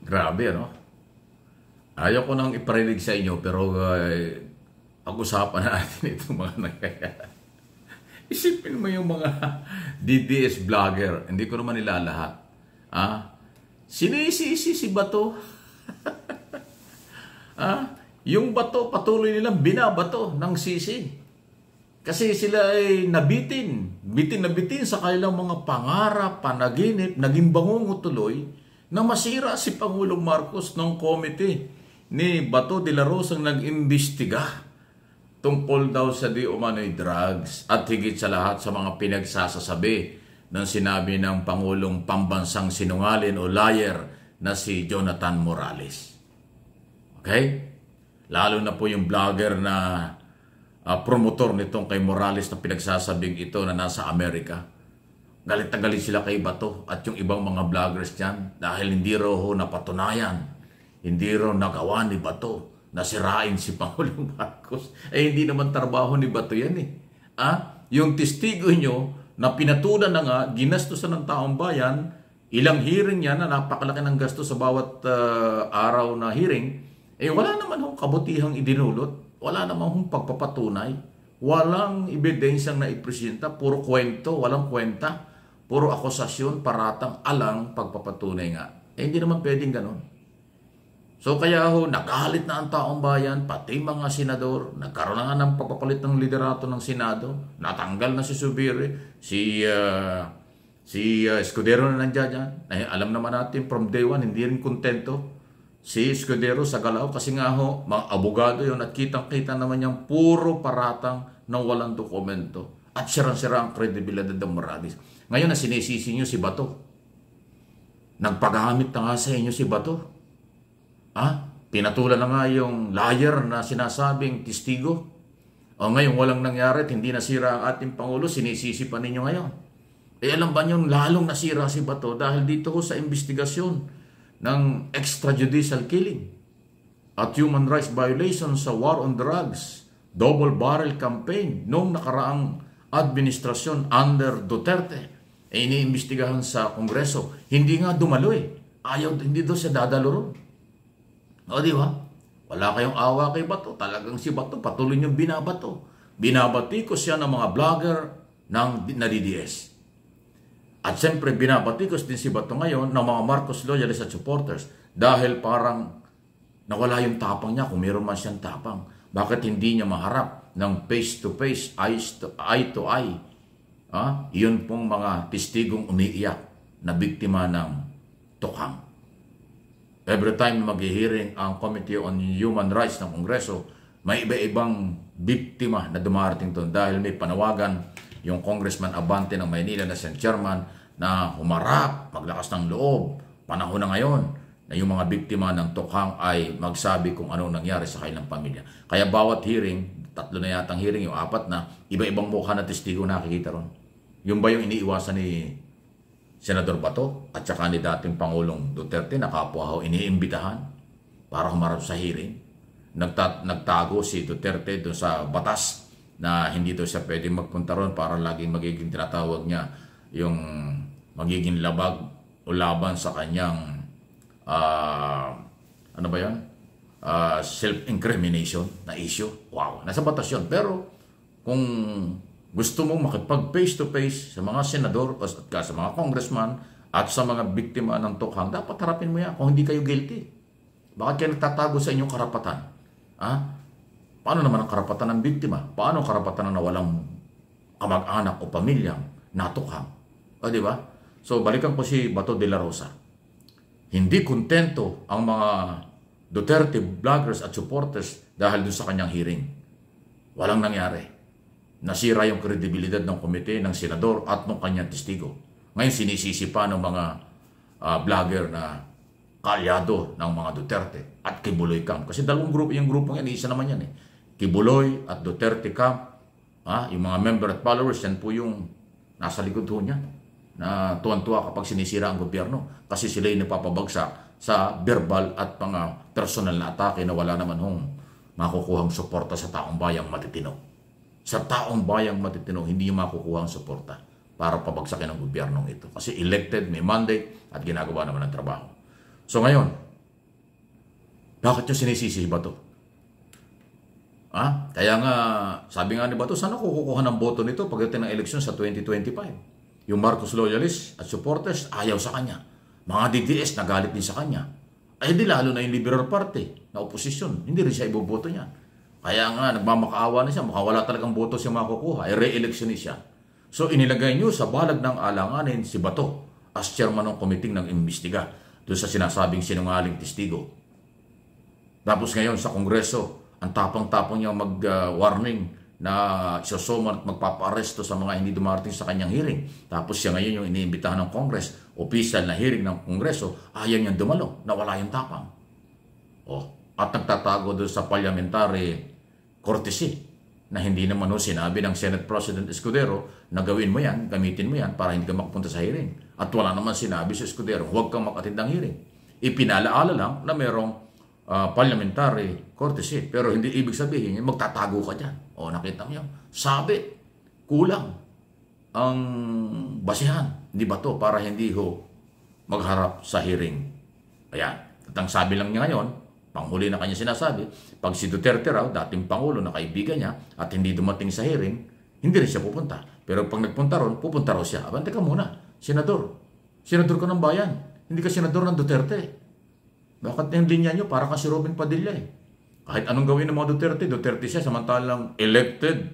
Grabe, ano? Ayaw ko nang iparinig sa inyo, pero pag-usapan natin itong mga nangyayari. Isipin mo yung mga DDS vlogger, hindi ko naman nila lahat. Sinisisi si Bato. Yung Bato, patuloy nilang binabato ng sisi. Kasi sila ay bitin na bitin sa kanilang mga pangarap, panaginip, naging bangungo tuloy na masira si Pangulong Marcos ng komite ni Bato de la Rosa ang nag-imbestiga tungkol daw sa di umano'y drugs at higit sa lahat sa mga pinagsasasabi ng sinabi ng Pangulong pambansang sinungalin o liar na si Jonathan Morales. Okay? Lalo na po yung vlogger na promotor nitong kay Morales na pinagsasabing ito na nasa Amerika. Galit na galit sila kay Bato at yung ibang mga vloggers dyan dahil hindi raw napatunayan, hindi raw nagawa ni Bato na sirain si Pangulong Marcos. Hindi naman trabaho ni Bato yan eh. Yung testigo nyo na pinatulan na nga, ginastusan ng taong bayan, ilang hearing yan na napakalaki ng gasto sa bawat araw na hearing, wala naman hong kabutihang idinulot, wala naman hong pagpapatunay, walang ebidensyang naipresenta, puro kwento, walang kwenta, puro akusasyon, paratang, alang pagpapatunay nga. Hindi naman pwedeng ganon. So kaya nagalit na ang taong bayan, pati mga senador, nagkaroon na nga ng pagpapalit ng liderato ng Senado, natanggal na si Subiri, si Escudero na nandiyan dyan. Alam naman natin from day one, hindi rin kontento si Escudero sa galaw kasi nga mga abogado yun at kitang-kita naman yung puro paratang ng walang dokumento at sirang-sira ang kredibilidad ng Morales. Ngayon na sinisisi nyo si Bato. Nagpagamit na nga sa inyo si Bato. Pinatulan na nga yung liar na sinasabing testigo. Ngayon walang nangyari at hindi nasira ang ating Pangulo, sinisisi pa ninyo ngayon. Alam ba nyo, lalong nasira si Bato dahil dito sa investigasyon ng extrajudicial killing at human rights violations sa war on drugs, double barrel campaign noong nakaraang administrasyon under Duterte. Iniimbestigahan sa Kongreso. Hindi nga dumalo hindi daw siya dadalo ron. Di ba? Wala kayong awa kay Bato. Talagang si Bato patuloy niyong binabato. Binabatikos siya ng mga vlogger na DDS. At siyempre binabatikos din si Bato ngayon ng mga Marcos loyalists at supporters dahil parang nawala yung tapang niya kung meron man siyang tapang. Bakit hindi niya maharap ng face-to-face, eye-to-eye? Yun pong mga testigong umiiyak na biktima ng tukhang. Every time mag-hearing ang Committee on Human Rights ng Kongreso, may iba-ibang biktima na dumarating doon dahil may panawagan yung Congressman Abante ng Maynila na siyang chairman na humarap, maglakas ng loob. Panahon na ngayon na yung mga biktima ng tukhang ay magsabi kung anong nangyari sa kanilang pamilya. Kaya bawat hearing, 3 na yatang hearing, yung 4 na, iba-ibang mukha na testigo nakikita ron. Yung ba yung iniiwasan ni Senador Bato at saka ni dating Pangulong Duterte na kapwa iniimbitahan para humarap sa hearing. Nagtago si Duterte doon sa batas na hindi daw siya pwedeng magpunta ron para laging magiging tinatawag niya yung magiging labag o laban sa kanyang self-incrimination na issue. Wow, nasa batas yun. Pero kung gusto mong makipag face-to-face sa mga senador at sa mga congressman at sa mga biktima ng tukhang, dapat harapin mo yan kung hindi kayo guilty. Bakit kayo nagtatago sa inyong karapatan? Paano naman ang karapatan ng biktima? Paano ang karapatan ng nawalang kamag-anak o pamilyang natukhang? Di ba? So, balikan ko si Bato de la Rosa. Hindi kontento ang mga Duterte vloggers at supporters dahil dun sa kanyang hearing. Walang nangyari. Nasira yung kredibilidad ng komite, ng senador at ng kanyang testigo. Ngayon sinisisi pa ng mga vlogger na kalyado ng mga Duterte at Kibuloy Camp. Kasi dalawang grupo, yung grupong yan, isa naman yan Kibuloy at Duterte Camp. Yung mga member at followers, yan po yung nasa likod ho niya na tuwan-tuwa kapag sinisira ang gobyerno. Kasi sila yung napapabagsak sa verbal at mga personal na atake na wala naman hong makukuhang suporta sa taong bayang matitino. Sa taong bayang matitino, hindi niya makukuha ang suporta para pabagsakin ang gobyernong ito. Kasi elected, may mandate, at ginagawa naman ang trabaho. So ngayon, Bakit nyo sinisisi si Bato? Kaya nga, sabi nga ni Bato, saan ako kukuha ng boto nito pagdating ng eleksyon sa 2025? Yung Marcos loyalists at supporters, ayaw sa kanya. Mga DDS, nagalit din sa kanya. Ay di lalo na yung Liberal Party na oposisyon, hindi rin siya iboboto niya. Kaya nga, nagmamakaawa na siya, makawala talagang boto siya makukuha, ay re-electionist siya. So inilagay nyo sa balag ng alanganin si Bato as chairman ng committee ng imbestiga doon sa sinasabing sinungaling testigo. Tapos ngayon sa Kongreso, ang tapang-tapang niya mag-warning na isosoman at magpapa-aresto sa mga hindi dumarating sa kanyang hearing. Tapos siya ngayon yung iniimbitahan ng Congress, official na hearing ng Kongreso, ayaw niyang dumalo, nawala yung tapang. At nagtatago doon sa parliamentary courtesy na hindi naman sinabi ng Senate President Escudero na gawin mo yan, gamitin mo yan para hindi ka makapunta sa hearing. At wala naman sinabi sa Escudero, huwag kang makatid ng hearing. Ipinalaala lang na merong parliamentary courtesy. Pero hindi ibig sabihin, magtatago ka dyan. Nakita mo yun. Sabi, kulang ang basihan. Hindi ba to para hindi magharap sa hearing? Ayan. At ang sabi lang niya ngayon, panghuli na kanya sinasabi, pag si Duterte raw, dating Pangulo na kaibigan niya, at hindi dumating sa hearing, hindi rin siya pupunta. Pero pag nagpunta ron, pupunta raw siya. Teka muna, senador. Senador ka ng bayan. Hindi ka senador ng Duterte. Bakit yung linya nyo? Para kasi Robin Padilla Kahit anong gawin ng mga Duterte siya, samantalang elected,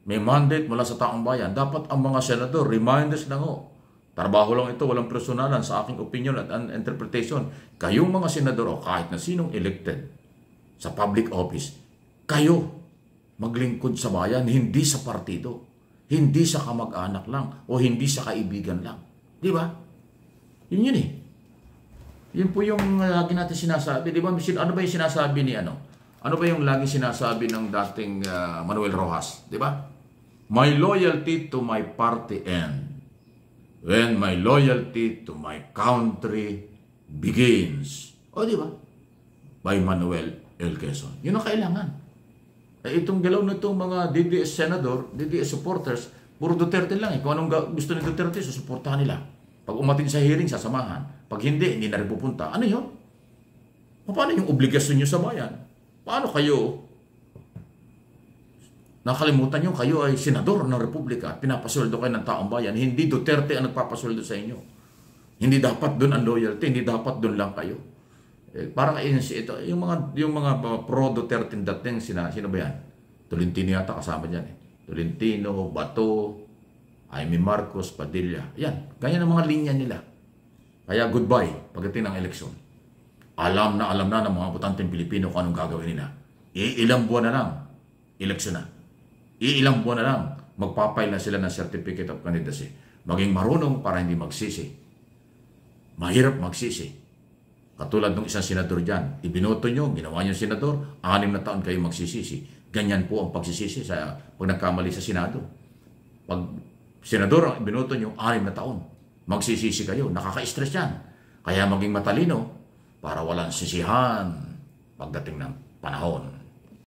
may mandate mula sa taong bayan. Dapat ang mga senador, reminders lang Trabaho lang ito, walang personalan sa aking opinion at interpretation. Kayong mga senador kahit na sinong elected sa public office, kayo maglingkod sa bayan, hindi sa partido, hindi sa kamag-anak lang, o hindi sa kaibigan lang. Di ba? Yun Yun po yung lagi natin sinasabi. Di ba? Ano ba yung sinasabi ni ano? Ano ba yung lagi sinasabi ng dating Manuel Rojas? Di ba? My loyalty to my party end when my loyalty to my country begins. Di ba? By Manuel L. Quezon. Yun ang kailangan. Itong galaw na itong mga DDS senador, DDS supporters, puro Duterte lang. Kung anong gusto ni Duterte, susuportahan nila. Pag umatin sa hearing, sasamahan. Pag hindi na rin pupunta. Ano yun? Paano yung obligasyon nyo sa bayan? Paano kayo nakalimutan nyo, kayo ay senador ng Republika at pinapasweldo kayo ng taong bayan? Hindi Duterte ang nagpapasweldo sa inyo. Hindi dapat doon ang loyalty, hindi dapat doon lang kayo. Parang ito, yung mga pro-Duterte dating, sino ba yan? Tolentino yata kasama dyan Tolentino, Bato, Jaime Marcos, Padilla. Yan, ganyan ang mga linya nila. Kaya goodbye pagdating ng eleksyon. Alam na ng mga botanteng Pilipino kung anong gagawin nila. Ilang buwan na lang, eleksyon na. Ilang buwan na lang, magpapail na sila ng Certificate of Candidacy. Maging marunong para hindi magsisi. Mahirap magsisi. Katulad ng isang senador dyan, ibinoto nyo, ginawa nyo senador, 6 na taon kayo magsisisi. Ganyan po ang pagsisisi sa pag nagkamali sa Senado. Pag senador ang ibinoto nyo, 6 na taon, magsisisi kayo. Nakaka-stress yan. Kaya maging matalino para walang sisihan pagdating ng panahon.